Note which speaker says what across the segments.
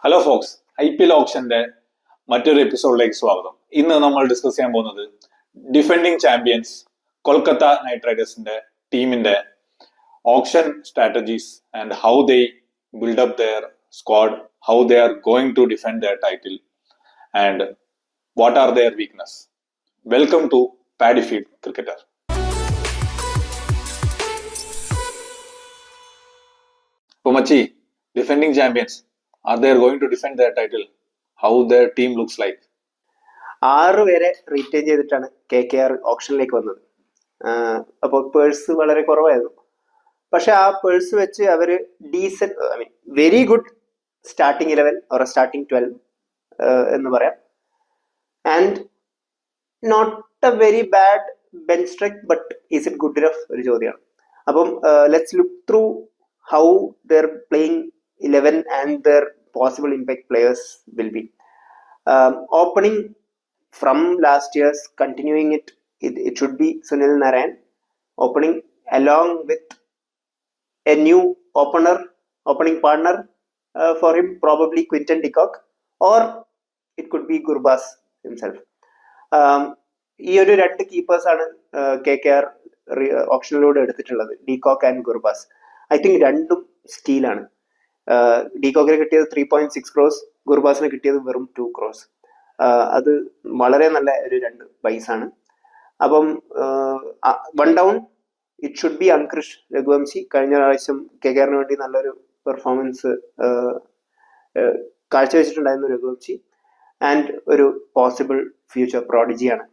Speaker 1: Hello Fox, IPL ഓപ്ഷന്റെ മറ്റൊരു എപ്പിസോഡിലേക്ക് സ്വാഗതം. ഇന്ന് നമ്മൾ ഡിസ്കസ് ചെയ്യാൻ പോകുന്നത് ഡിഫെൻഡിങ് ചാമ്പ്യൻസ് കൊൽക്കത്ത നൈറ്റ് റൈഡേഴ്സിന്റെ ടീമിന്റെ option strategies and how they build up their squad, how they are going to defend their title and what are their weakness. Welcome to paddy feed cricketer. ഇപ്പൊ മച്ചി, defending champions, are they going to defend their title? How their team looks like?
Speaker 2: 6 പേരെ retain ചെയ്തിട്ടാണ് KKR ഓപ്ഷനിലേക്ക് വന്നത്. അപ്പോൾ purse വളരെ കുറവായിരുന്നു. പക്ഷെ ആ പേഴ്സ് വെച്ച് അവർ decent, very good starting 11 or starting 12 എന്ന് പറയാം. And not a very bad bench strength, but is it good enough ഒരു ചോദ്യമാണ്. അപ്പം let's look through how their playing 11 and their possible impact players will be. Opening from last year's, continuing it should be Sunil Narine opening along with a new opening partner for him, probably Quinton de Kock, or it could be Gurbaz himself. ഈ ഒരു 2 കീപ്പേഴ്സാണ് KKR ഓപ്ഷനിലൂടെ എടുത്തിട്ടുള്ളത്, de Kock and Gurbaz. I think രണ്ടും സ്റ്റീലാണ്. ഡീകോക്കിന് കിട്ടിയത് 3.6 crores, ഗുർബാസിന് കിട്ടിയത് വെറും 2 crores. അത് വളരെ നല്ല ഒരു 2 ബൈസാണ്. അപ്പം 1 down it should be Angkrish Raghuvanshi. കഴിഞ്ഞ പ്രാവശ്യം KKR വേണ്ടി നല്ലൊരു പെർഫോമൻസ് കാഴ്ചവെച്ചിട്ടുണ്ടായിരുന്നു രഘുവംശി, ആൻഡ് ഒരു പോസിബിൾ ഫ്യൂച്ചർ പ്രോഡിജിയാണ്.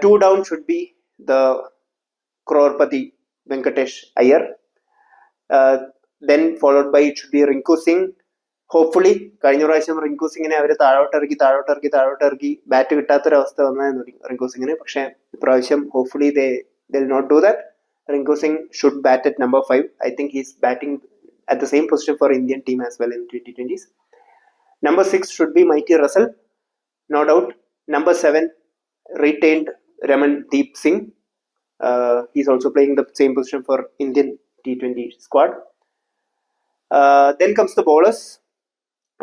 Speaker 2: 2 down should be the crorepati Venkatesh Iyer. Then followed by it should be Rinku Singh. Hopefully കഴിഞ്ഞ പ്രാവശ്യം റിങ്കു സിംഗിനെ അവർ താഴോട്ടിറക്കി ബാറ്റ് കിട്ടാത്തൊരവസ്ഥ വന്നായിരുന്നു റിങ്കു സിംഗിന്. പക്ഷെ ഇപ്രാവശ്യം hopefully they will not do that. Rinku Singh should bat at number 5. I think he's batting at the same position for Indian team as well in 2020s. Number 6 should be Mighty Russell, no doubt. Number 7 retained Ramandeep Singh. He's also playing the same position for Indian T20 squad. Then comes the bowlers.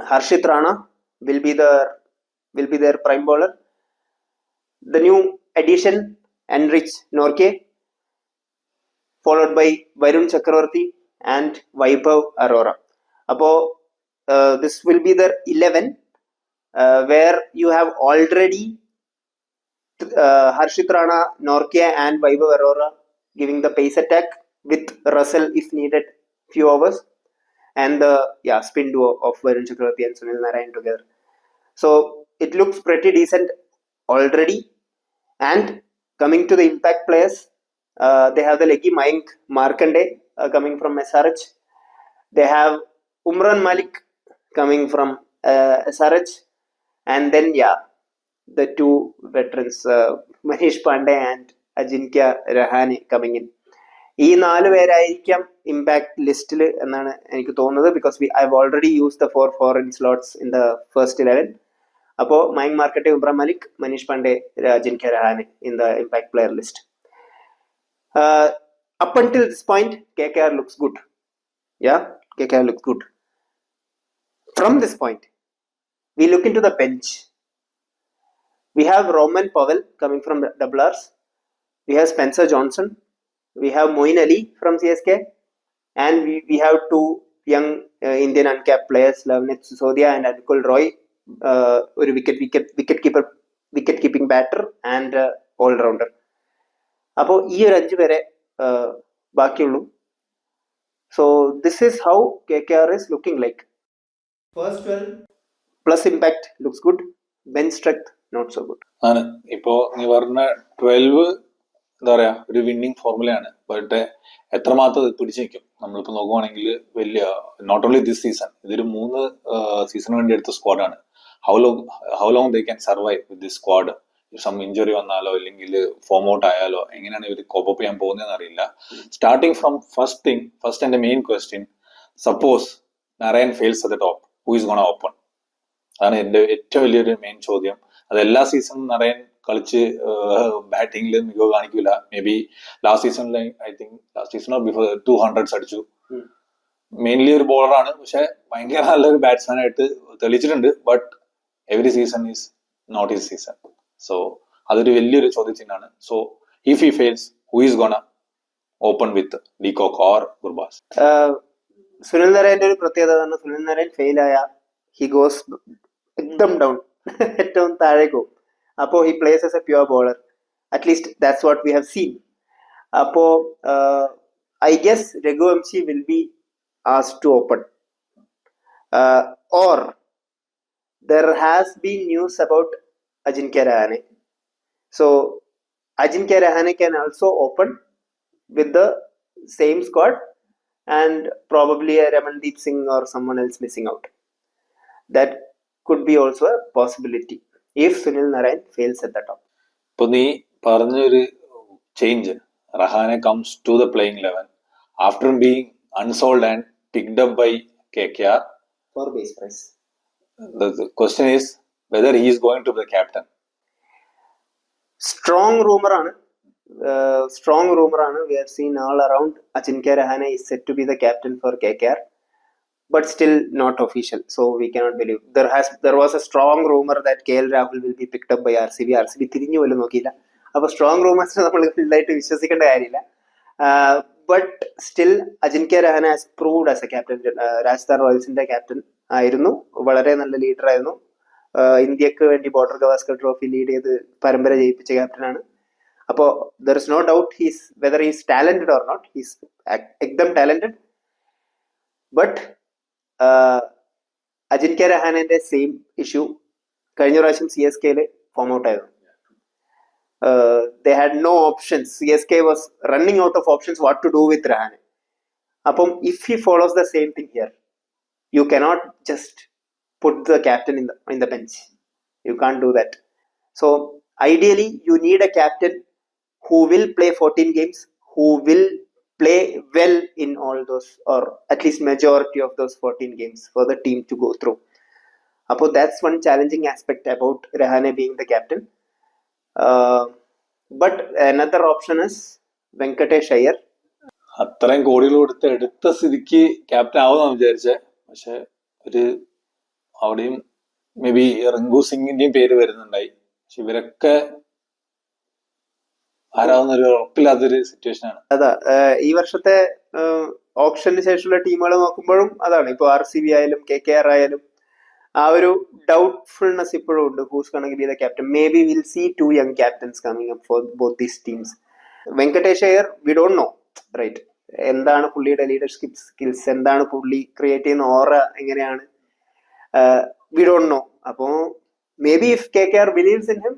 Speaker 2: Harshit Rana will be their prime bowler. The new addition Enrich Norke, followed by Varun Chakravarti and Vaibhav Arora. Appo this will be their 11, where you have already Harshit Rana, Norke and Vaibhav Arora giving the pace attack with Russell if needed few overs, and the spin duo of Varun Chakravarti and Sunil Narine together. So it looks pretty decent already. And coming to the impact players, they have the leggy Mayank Markande coming from SRH. They have Umran Malik coming from SRH, and then the 2 veterans, Manish Pandey and Ajinkya Rahane coming in. ഈ 4 പേരായിരിക്കാം impact ലിസ്റ്റിൽ എന്നാണ് എനിക്ക് തോന്നുന്നത്, because I've already used the 4 foreign slots in the first 11. അപ്പോൾ മയങ്ക് മാർക്കട്ടെ, ഉമ്രാൻ മലിക്, Manish Pandey, Ajinkya Rahane in the impact player list. Up until this point, KKR looks good. KKR looks good. From this point, we look into the bench. We have Roman Powell coming from Double Rs. We have Spencer Johnson. We have Moeen Ali from CSK, and we have 2 young Indian uncapped players, Lavneet Sisodia and Ankul Roy, ഒരു wicket keeping batter and all rounder. അപ്പോൾ ഈ ഒരു 5 പേരെ ബാക്കിയുള്ളൂ. So this is how KKR is looking like. First 12 plus impact looks good, bench strength not so good.
Speaker 1: ആണ് ഇപ്പോ നീ പറഞ്ഞ 12 എന്താ പറയാ, ഒരു വിന്നിങ് ഫോർമുലയാണ്. ബട്ട് എത്രമാത്രം പിടിച്ചു നിൽക്കും നമ്മളിപ്പോ നോക്കുവാണെങ്കിൽ വലിയ, നോട്ട് ഓൺലി ദിസ് സീസൺ, ഇതൊരു 3 സീസൺ വേണ്ടി എടുത്ത സ്ക്വാഡാണ്. How long they can survive with this squad. Some injury വന്നാലോ അല്ലെങ്കിൽ ഫോം ഔട്ട് ആയാലോ എങ്ങനെയാണ് ഇവർ കോപ്പ് ചെയ്യാൻ പോകുന്നതെന്ന് അറിയില്ല. Starting from first and main question, suppose Narayan fails at the top, who is gonna open? അതാണ് എന്റെ ഏറ്റവും വലിയൊരു മെയിൻ ചോദ്യം. അത് എല്ലാ സീസണും നാരായൺ കളിച്ച് ബാറ്റിംഗിൽ മികവ് കാണിക്കില്ല. മേ ബി ലാസ്റ്റ് സീസണിൽ ഐ തിങ്ക് ലാസ്റ്റ് സീസണോ ബിഫോർ 200s അടിച്ചു. മെയിൻലി ഒരു ബോളറാണ്, പക്ഷെ ഭയങ്കര നല്ലൊരു ബാറ്റ്സ്മാൻ ആയിട്ട് തെളിയിച്ചിട്ടുണ്ട്. But every season is not his season. So അതൊരു വലിയൊരു ചോദ്യചിഹ്നമാണ്. So if he fails, who is gonna open with de Kock or Gurbaz?
Speaker 2: Sunil നരേന്റെ ഒരു പ്രത്യേകത തന്നെ, സുനിൽ നരേൻ ഫെയിൽ ആയ ഹി ഗോസ് എക്ദം ഡൗൺ, ഏറ്റവും താഴേക്ക് പോകും. അപ്പോ he plays as a pure bowler. At least that's what we have seen. അപ്പോ I guess Raghuvanshi will be asked to open, or there has been news about Ajinkya Rahane. So Ajinkya Rahane can also open with the same squad and probably a Ramandeep Singh or someone else missing out. That could be also a possibility if Sunil Narine fails at the top.
Speaker 1: ഇപ്പൊ നീ പറഞ്ഞൊരു change, Rahane comes to the playing eleven after being unsold and picked up by KKR
Speaker 2: For base price.
Speaker 1: The question is whether he is going to be the captain.
Speaker 2: Strong rumor ആണ്. We have seen all around Ajinkya Rahane is set to be the captain for KKR, but still not official. So we cannot believe. There was a strong rumor that KL Rahul will be picked up by RCB. RCB തിരിഞ്ഞു പോലും നോക്കിയില്ല. അപ്പോൾ strong rumours നമ്മൾ ഫുള്ളായിട്ട് വിശ്വസിക്കേണ്ട കാര്യമില്ല. But still Ajinkya Rahane has proved as a captain. Rajasthan റോയൽസിന്റെ captain ആയിരുന്നു, വളരെ നല്ല ലീഡർ ആയിരുന്നു. ഇന്ത്യക്ക് വേണ്ടി ബോർഡർ ഗവാസ്കർ ട്രോഫി ലീഡ് ചെയ്ത് പരമ്പര ജയിപ്പിച്ച ക്യാപ്റ്റനാണ്. അപ്പോൾ there is no doubt whether he's talented or not, he's എക്ദം ടാലന്റഡ്. ബട്ട് അജിൻക്യ രഹാനെന്റെ സെയിം ഇഷ്യൂ കഴിഞ്ഞ പ്രാവശ്യം CSK ഫോം ഔട്ട് ആയിരുന്നു. They had no options. CSK was running out of options what to do with Rahane. Apom if he follows the same thing here, you cannot just put the captain in the bench. You can't do that. So ideally you need a captain who will play 14 games, who will play well in all those, or at least majority of those 14 games for the team to go through. Apo that's one challenging aspect about Rahane being the captain. But another option is Venkatesh Iyer.
Speaker 1: അത്രയും കോടികൾ കൊടുത്ത് എടുത്ത സ്ഥിതിക്ക് captain ആവുമെന്നാണ് വിചാരിച്ചത്. പക്ഷെ അവിടെയും may be Rinku സിംഗിന്റെയും പേര് വരുന്നുണ്ടായി. പക്ഷെ ഇവരൊക്കെ ആരാവുന്ന ഒരു ഉറപ്പില്ലാത്തൊരു സിറ്റുവേഷൻ ആണ്.
Speaker 2: അതാ ഈ വർഷത്തെ ഓപ്ഷന് ശേഷമുള്ള ടീമുകൾ നോക്കുമ്പോഴും അതാണ്. ഇപ്പൊ RCB ആയാലും KKR ആയാലും ആ ഒരു ഡൗട്ട്ഫുൾനെസ് ഇപ്പോഴും ഉണ്ട്. Who's gonna be the captain? Maybe will see 2 young captains coming up for both these teams. Venkatesh Iyer we don't know, right? എന്താണ് പുള്ളിയുടെ ലീഡർഷിപ്പ് സ്കിൽസ്, എന്താണ് പുള്ളി ക്രിയേറ്റ് ചെയ്യുന്ന ഓറ എങ്ങനെയാണ്, വി ഡോണ്ട് നോ. അപ്പോ may be if KKR believes in him,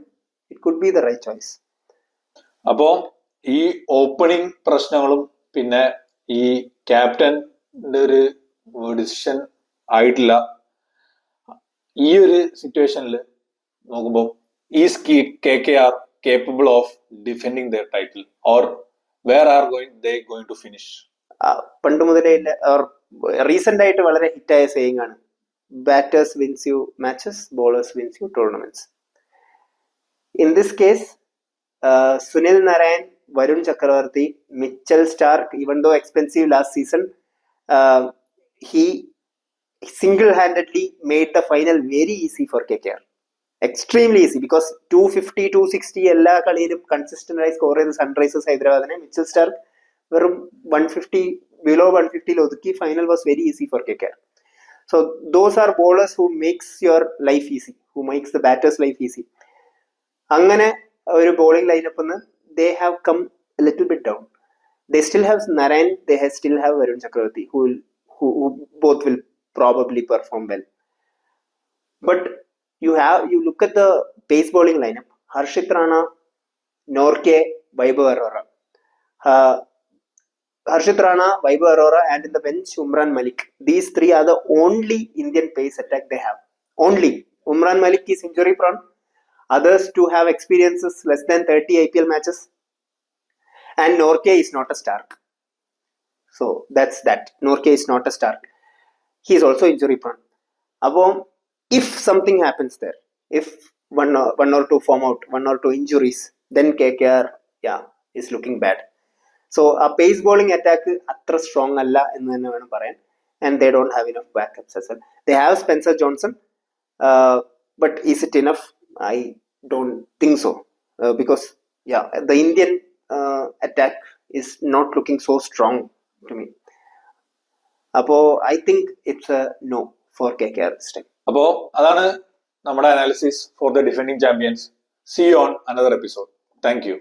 Speaker 2: it could be the right choice.
Speaker 1: അപ്പോ ഈ opening പ്രശ്നങ്ങളും പിന്നെ ഈ ക്യാപ്റ്റന്റെ ഒരു ഡിസിഷൻ ആയിട്ടില്ല. ഈ ഒരു സിറ്റുവേഷനിൽ നോക്കുമ്പോൾ is KKR capable of defending their title, or where are they going to finish?
Speaker 2: പണ്ട് മുതലേ റീസെന്റ് ആയിട്ട് വളരെ ഹിറ്റായ സേയിങ് ആണ്, batters wins you matches, bowlers wins you tournaments. In this case Sunil Narine, Varun Chakravarthy, Mitchell Starc, even though expensive last season, he single-handedly made the final very easy for KKR. Extremely easy, because 250, 260 എല്ലാ കളിയിലും consistent ആയി score ചെയ്ത Sunrisers ഹൈദരാബാദിനെ Mitchell Starc വെറും 150, below 150 ഒതുക്കി. Final was very easy for KKR. So those are bowlers who makes your life easy, who makes the batters life easy. അങ്ങനെ ഒരു bowling lineup they have come a little bit down. They still have Narain, they still have Varun Chakravarti, who both will probably perform well. But you look at the pace bowling lineup: Harshit Rana, Norke, Vaibhav Arora. Harshit Rana, Vaibhav Arora, and in the bench Umran Malik. These three are the only Indian pace attack they have. Only. Umran Malik is injury prone. Others to have experiences less than 30 IPL matches. And Norke is not a Stark. So that's that. Norke is not a Stark. He is also injury prone. Above, if something happens there, if one or two form out, 1 or 2 injuries, then KKR is looking bad. So a pace bowling attack അത്ര strong അല്ല എന്ന് തന്നെ വേണം പറയാൻ. and they don't have enough backups as well. They have Spencer Johnson, but is it enough? I don't think so, because yeah, the Indian attack is not looking so strong to me. Apo I think it's a no for KKR this time.
Speaker 1: അപ്പോ അതാണ് നമ്മുടെ analysis for the defending champions. See on another episode. Thank U.